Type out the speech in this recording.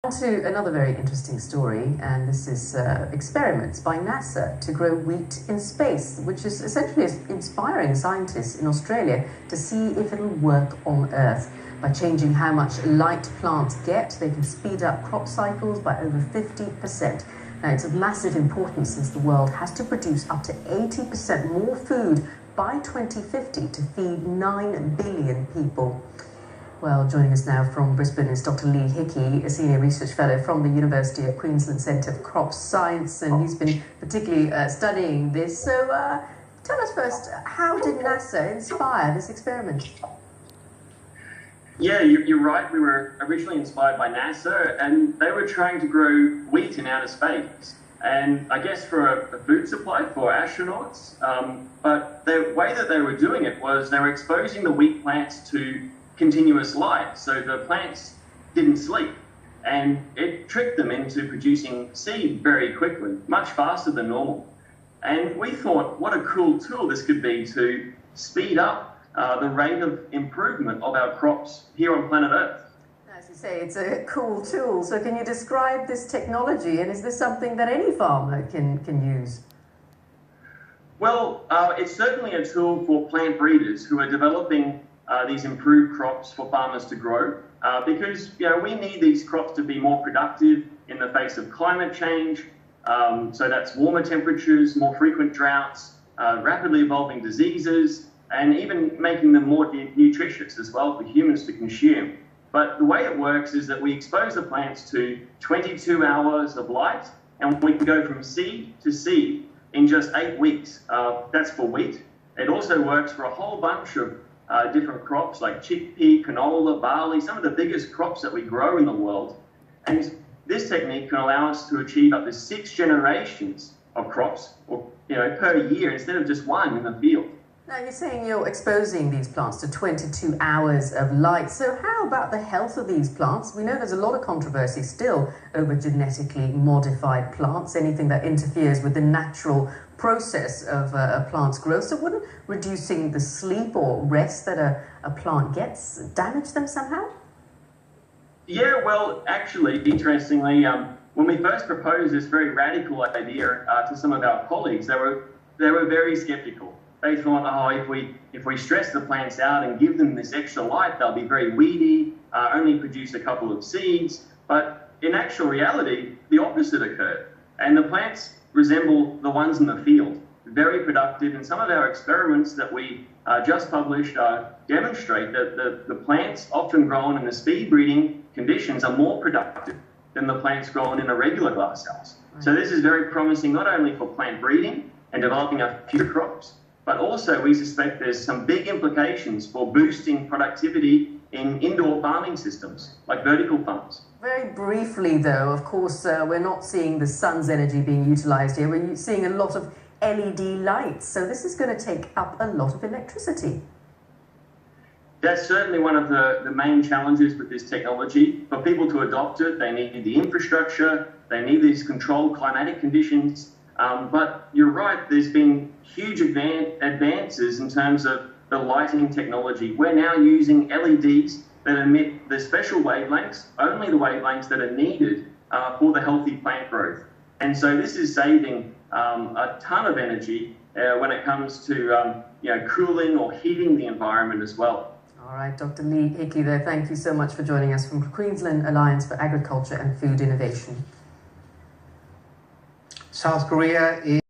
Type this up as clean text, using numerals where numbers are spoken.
To another very interesting story, and this is experiments by NASA to grow wheat in space, which is essentially inspiring scientists in Australia to see if it'll work on Earth. By changing how much light plants get, they can speed up crop cycles by over 50%. Now, it's of massive importance since the world has to produce up to 80% more food by 2050 to feed 9 billion people. Well, joining us now from Brisbane is Dr. Hickey, a senior research fellow from the University of Queensland Centre for Crop Science, and he's been particularly studying this. So tell us first, how did NASA inspire this experiment? Yeah, you're right. We were originally inspired by NASA, and they were trying to grow wheat in outer space. And I guess for a food supply for astronauts. But the way that they were doing it was they were exposing the wheat plants to continuous light, so the plants didn't sleep, and it tricked them into producing seed very quickly, much faster than normal. And we thought, what a cool tool this could be to speed up the rate of improvement of our crops here on planet Earth. As you say, it's a cool tool. So can you describe this technology, and is this something that any farmer can use? Well, it's certainly a tool for plant breeders who are developing these improved crops for farmers to grow, because we need these crops to be more productive in the face of climate change. So that's warmer temperatures, more frequent droughts, rapidly evolving diseases, and even making them more nutritious as well for humans to consume. But the way it works is that we expose the plants to 22 hours of light, and we can go from seed to seed in just 8 weeks. That's for wheat. It also works for a whole bunch of different crops like chickpea, canola, barley, some of the biggest crops that we grow in the world. And this technique can allow us to achieve up to 6 generations of crops per year instead of just one in the field. Now, you're saying you're exposing these plants to 22 hours of light. So how about the health of these plants? We know there's a lot of controversy still over genetically modified plants, anything that interferes with the natural process of a plant's growth. So wouldn't reducing the sleep or rest that a plant gets damage them somehow? Yeah, well, actually, interestingly, when we first proposed this very radical idea to some of our colleagues, they were very skeptical. They thought, if we stress the plants out and give them this extra light, they'll be very weedy, only produce a couple of seeds. But in actual reality, the opposite occurred. And the plants resemble the ones in the field, very productive. And some of our experiments that we just published demonstrate that the plants often grown in the speed breeding conditions are more productive than the plants grown in a regular glasshouse. So this is very promising, not only for plant breeding and developing our future crops, but also we suspect there's some big implications for boosting productivity in indoor farming systems, like vertical farms. Very briefly, though, of course, we're not seeing the sun's energy being utilised here. We're seeing a lot of LED lights, so this is going to take up a lot of electricity. That's certainly one of the main challenges with this technology. For people to adopt it, they need the infrastructure, they need these controlled climatic conditions. But you're right, there's been huge advances in terms of the lighting technology. We're now using LEDs that emit the special wavelengths, only the wavelengths that are needed for the healthy plant growth. And so this is saving a ton of energy when it comes to cooling or heating the environment as well. All right, Dr. Hickey there, thank you so much for joining us from Queensland Alliance for Agriculture and Food Innovation. South Korea is